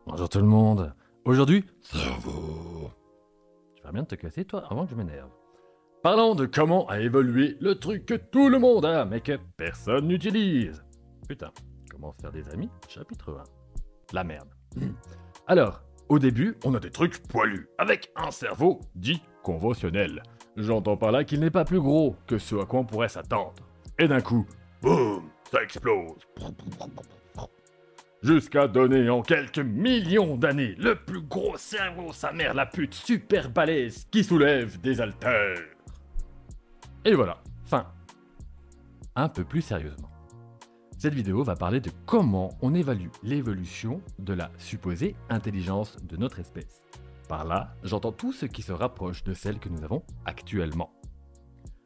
Bonjour tout le monde. Aujourd'hui, cerveau. Tu vas bien de te casser toi avant que je m'énerve. Parlons de comment a évolué le truc que tout le monde a mais que personne n'utilise. Putain, comment se faire des amis, chapitre 1. La merde. Alors, au début, on a des trucs poilus, avec un cerveau dit conventionnel. J'entends par là qu'il n'est pas plus gros que ce à quoi on pourrait s'attendre. Et d'un coup, boum, ça explose. Jusqu'à donner en quelques millions d'années le plus gros cerveau, sa mère la pute super balèze qui soulève des haltères. Et voilà, fin. Un peu plus sérieusement. Cette vidéo va parler de comment on évalue l'évolution de la supposée intelligence de notre espèce. Par là, j'entends tout ce qui se rapproche de celle que nous avons actuellement.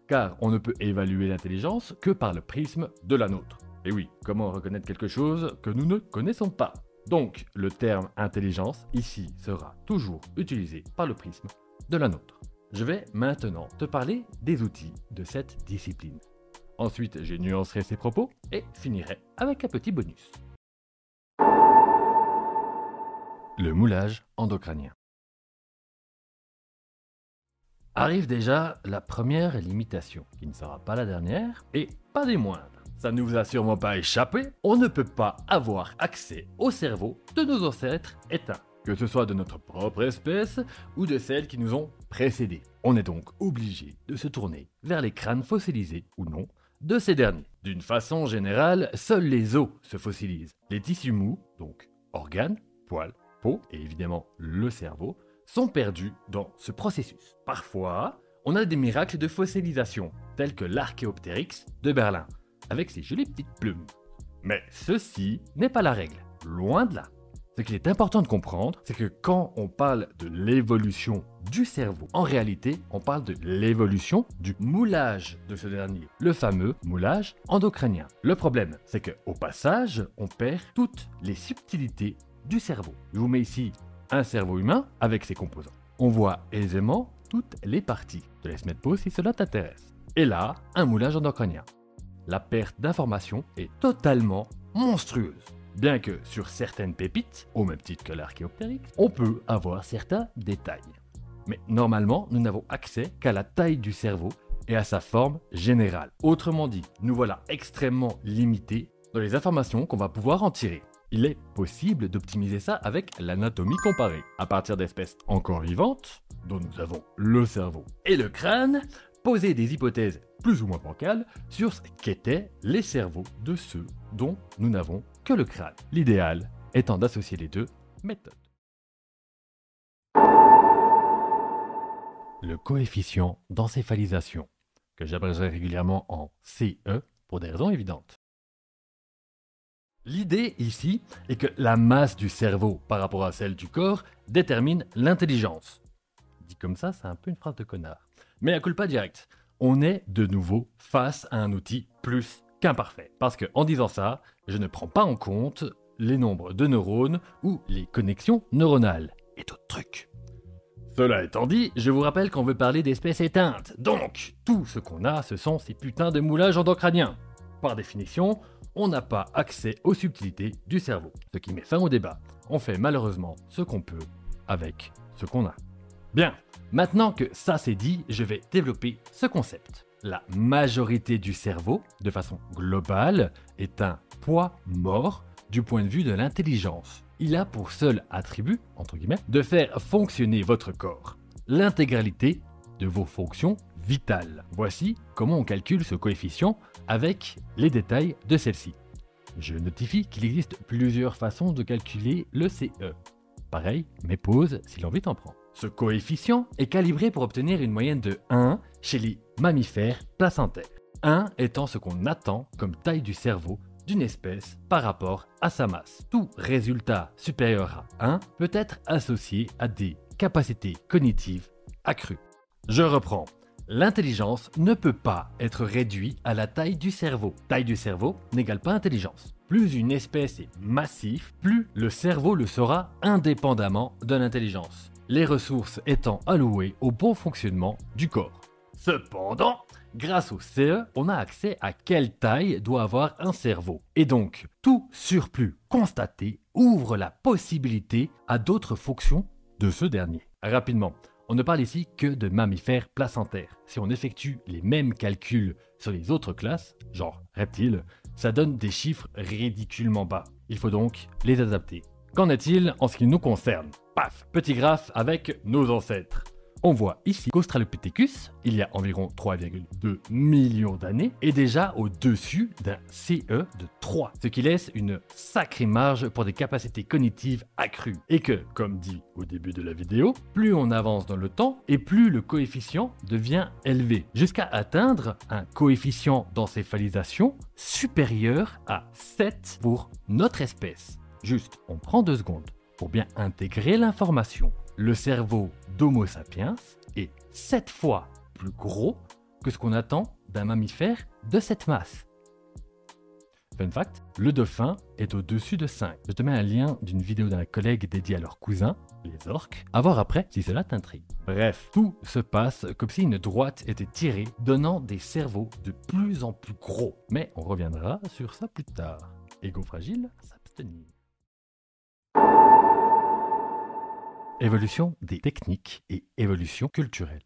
Car on ne peut évaluer l'intelligence que par le prisme de la nôtre. Et oui, comment reconnaître quelque chose que nous ne connaissons pas? Donc, le terme intelligence ici sera toujours utilisé par le prisme de la nôtre. Je vais maintenant te parler des outils de cette discipline. Ensuite, je nuancerai ces propos et finirai avec un petit bonus. Le moulage endocrinien. Arrive déjà la première limitation, qui ne sera pas la dernière et pas des moindres. Ça ne vous a sûrement pas échappé, on ne peut pas avoir accès au cerveau de nos ancêtres éteints, que ce soit de notre propre espèce ou de celles qui nous ont précédés. On est donc obligé de se tourner vers les crânes fossilisés ou non de ces derniers. D'une façon générale, seuls les os se fossilisent. Les tissus mous, donc organes, poils, peau et évidemment le cerveau, sont perdus dans ce processus. Parfois, on a des miracles de fossilisation, tels que l'Archéoptérix de Berlin, avec ses jolies petites plumes. Mais ceci n'est pas la règle, loin de là. Ce qu'il est important de comprendre, c'est que quand on parle de l'évolution du cerveau, en réalité, on parle de l'évolution du moulage de ce dernier, le fameux moulage endocrinien. Le problème, c'est qu'au passage, on perd toutes les subtilités du cerveau. Je vous mets ici un cerveau humain avec ses composants. On voit aisément toutes les parties. Je te laisse mettre pause si cela t'intéresse. Et là, un moulage endocrinien. La perte d'information est totalement monstrueuse. Bien que sur certaines pépites, au même titre que l'Archéoptérix, on peut avoir certains détails. Mais normalement, nous n'avons accès qu'à la taille du cerveau et à sa forme générale. Autrement dit, nous voilà extrêmement limités dans les informations qu'on va pouvoir en tirer. Il est possible d'optimiser ça avec l'anatomie comparée. À partir d'espèces encore vivantes, dont nous avons le cerveau et le crâne, poser des hypothèses plus ou moins bancales sur ce qu'étaient les cerveaux de ceux dont nous n'avons que le crâne. L'idéal étant d'associer les deux méthodes. Le coefficient d'encéphalisation, que j'abrégerai régulièrement en CE pour des raisons évidentes. L'idée ici est que la masse du cerveau par rapport à celle du corps détermine l'intelligence. Dit comme ça, c'est un peu une phrase de connard. Mais à culpa direct, on est de nouveau face à un outil plus qu'imparfait. Parce que en disant ça, je ne prends pas en compte les nombres de neurones ou les connexions neuronales et d'autres trucs. Cela étant dit, je vous rappelle qu'on veut parler d'espèces éteintes. Donc, tout ce qu'on a, ce sont ces putains de moulages endocriniens. Par définition, on n'a pas accès aux subtilités du cerveau. Ce qui met fin au débat. On fait malheureusement ce qu'on peut avec ce qu'on a. Bien, maintenant que ça c'est dit, je vais développer ce concept. La majorité du cerveau, de façon globale, est un poids mort du point de vue de l'intelligence. Il a pour seul attribut, entre guillemets, de faire fonctionner votre corps. L'intégralité de vos fonctions vitales. Voici comment on calcule ce coefficient avec les détails de celle-ci. Je notifie qu'il existe plusieurs façons de calculer le CE. Pareil, mais pause si l'envie t'en prend. Ce coefficient est calibré pour obtenir une moyenne de 1 chez les mammifères placentaires. 1 étant ce qu'on attend comme taille du cerveau d'une espèce par rapport à sa masse. Tout résultat supérieur à 1 peut être associé à des capacités cognitives accrues. Je reprends. L'intelligence ne peut pas être réduite à la taille du cerveau. Taille du cerveau n'égale pas intelligence. Plus une espèce est massive, plus le cerveau le sera indépendamment de l'intelligence. Les ressources étant allouées au bon fonctionnement du corps. Cependant, grâce au CE, on a accès à quelle taille doit avoir un cerveau. Et donc, tout surplus constaté ouvre la possibilité à d'autres fonctions de ce dernier. Rapidement, on ne parle ici que de mammifères placentaires. Si on effectue les mêmes calculs sur les autres classes, genre reptiles, ça donne des chiffres ridiculement bas. Il faut donc les adapter. Qu'en est-il en ce qui nous concerne? Paf, petit graphe avec nos ancêtres. On voit ici qu'Australopithecus, il y a environ 3,2 millions d'années, est déjà au-dessus d'un CE de 3, ce qui laisse une sacrée marge pour des capacités cognitives accrues. Et que, comme dit au début de la vidéo, plus on avance dans le temps et plus le coefficient devient élevé, jusqu'à atteindre un coefficient d'encéphalisation supérieur à 7 pour notre espèce. Juste, on prend 2 secondes pour bien intégrer l'information. Le cerveau d'Homo sapiens est 7 fois plus gros que ce qu'on attend d'un mammifère de cette masse. Fun fact, le dauphin est au-dessus de 5. Je te mets un lien d'une vidéo d'un collègue dédiée à leurs cousins, les orques, à voir après si cela t'intrigue. Bref, tout se passe comme si une droite était tirée, donnant des cerveaux de plus en plus gros. Mais on reviendra sur ça plus tard. Égo fragile, s'abstenir. Évolution des techniques et évolution culturelle.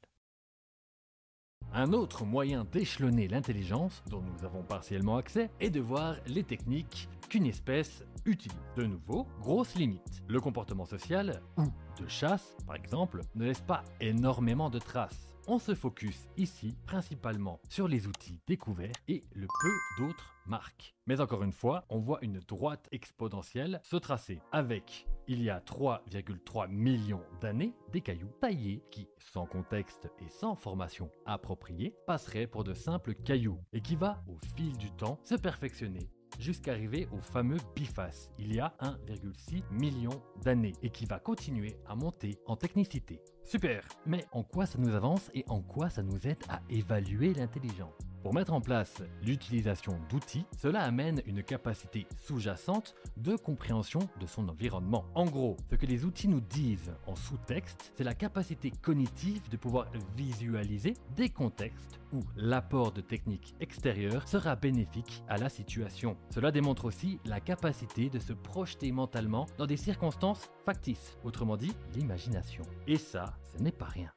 Un autre moyen d'échelonner l'intelligence, dont nous avons partiellement accès, est de voir les techniques qu'une espèce utilise. De nouveau, grosse limite. Le comportement social ou de chasse, par exemple, ne laisse pas énormément de traces. On se focus ici principalement sur les outils découverts et le peu d'autres marques. Mais encore une fois, on voit une droite exponentielle se tracer avec, il y a 3,3 millions d'années, des cailloux taillés qui, sans contexte et sans formation appropriée, passeraient pour de simples cailloux et qui va, au fil du temps, se perfectionner jusqu'à arriver au fameux biface, il y a 1,6 million d'années, et qui va continuer à monter en technicité. Super! Mais en quoi ça nous avance et en quoi ça nous aide à évaluer l'intelligence? Pour mettre en place l'utilisation d'outils, cela amène une capacité sous-jacente de compréhension de son environnement. En gros, ce que les outils nous disent en sous-texte, c'est la capacité cognitive de pouvoir visualiser des contextes où l'apport de techniques extérieures sera bénéfique à la situation. Cela démontre aussi la capacité de se projeter mentalement dans des circonstances factices, autrement dit l'imagination. Et ça, ce n'est pas rien.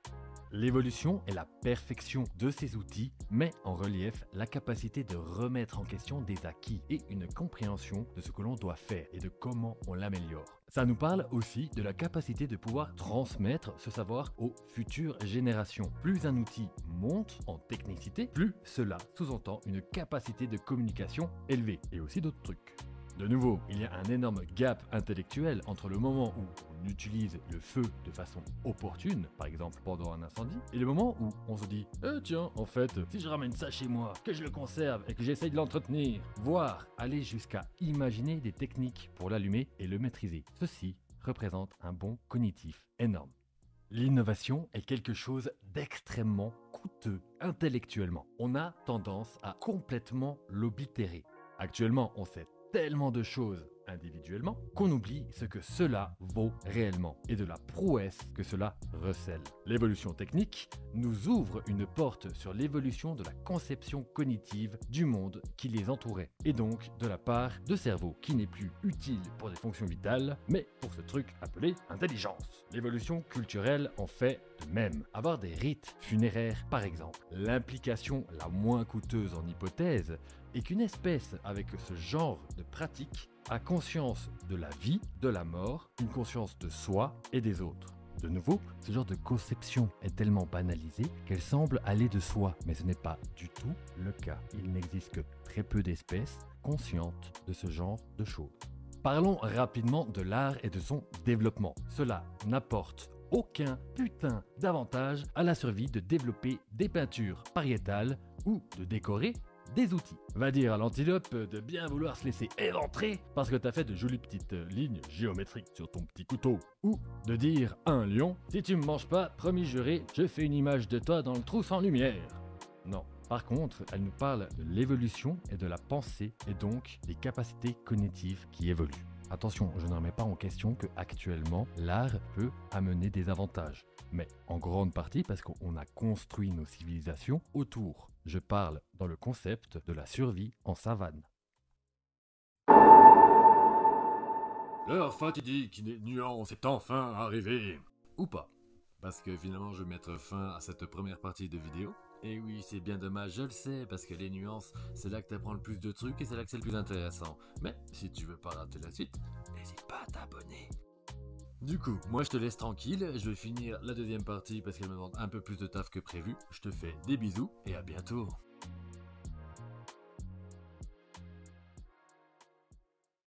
L'évolution et la perfection de ces outils met en relief la capacité de remettre en question des acquis et une compréhension de ce que l'on doit faire et de comment on l'améliore. Ça nous parle aussi de la capacité de pouvoir transmettre ce savoir aux futures générations. Plus un outil monte en technicité, plus cela sous-entend une capacité de communication élevée et aussi d'autres trucs. De nouveau, il y a un énorme gap intellectuel entre le moment où on utilise le feu de façon opportune, par exemple pendant un incendie, et le moment où on se dit « tiens, en fait, si je ramène ça chez moi, que je le conserve et que j'essaye de l'entretenir », voire aller jusqu'à imaginer des techniques pour l'allumer et le maîtriser. Ceci représente un bond cognitif énorme. L'innovation est quelque chose d'extrêmement coûteux intellectuellement. On a tendance à complètement l'oblitérer. Actuellement, on sait tellement de choses individuellement qu'on oublie ce que cela vaut réellement et de la prouesse que cela recèle. L'évolution technique nous ouvre une porte sur l'évolution de la conception cognitive du monde qui les entourait et donc de la part de cerveau qui n'est plus utile pour des fonctions vitales mais pour ce truc appelé intelligence. L'évolution culturelle en fait de même. Avoir des rites funéraires par exemple. L'implication la moins coûteuse en hypothèse est qu'une espèce avec ce genre de pratique a conscience de la vie, de la mort, une conscience de soi et des autres. De nouveau, ce genre de conception est tellement banalisée qu'elle semble aller de soi, mais ce n'est pas du tout le cas. Il n'existe que très peu d'espèces conscientes de ce genre de choses. Parlons rapidement de l'art et de son développement. Cela n'apporte aucun putain d'avantage à la survie de développer des peintures pariétales ou de décorer des outils. Va dire à l'antilope de bien vouloir se laisser éventrer parce que t'as fait de jolies petites lignes géométriques sur ton petit couteau. Ou de dire à un lion, si tu me manges pas, promis juré, je fais une image de toi dans le trou sans lumière. Non. Par contre, elle nous parle de l'évolution et de la pensée et donc des capacités cognitives qui évoluent. Attention, je ne remets pas en question que actuellement l'art peut amener des avantages, mais en grande partie parce qu'on a construit nos civilisations autour. Je parle dans le concept de la survie en savane. L'heure fatidique des nuances est enfin arrivée. Ou pas. Parce que finalement je vais mettre fin à cette première partie de vidéo. Et oui, c'est bien dommage, je le sais, parce que les nuances, c'est là que t'apprends le plus de trucs et c'est là que c'est le plus intéressant. Mais si tu veux pas rater la suite, n'hésite pas à t'abonner. Du coup, moi je te laisse tranquille, je vais finir la deuxième partie parce qu'elle me demande un peu plus de taf que prévu. Je te fais des bisous et à bientôt.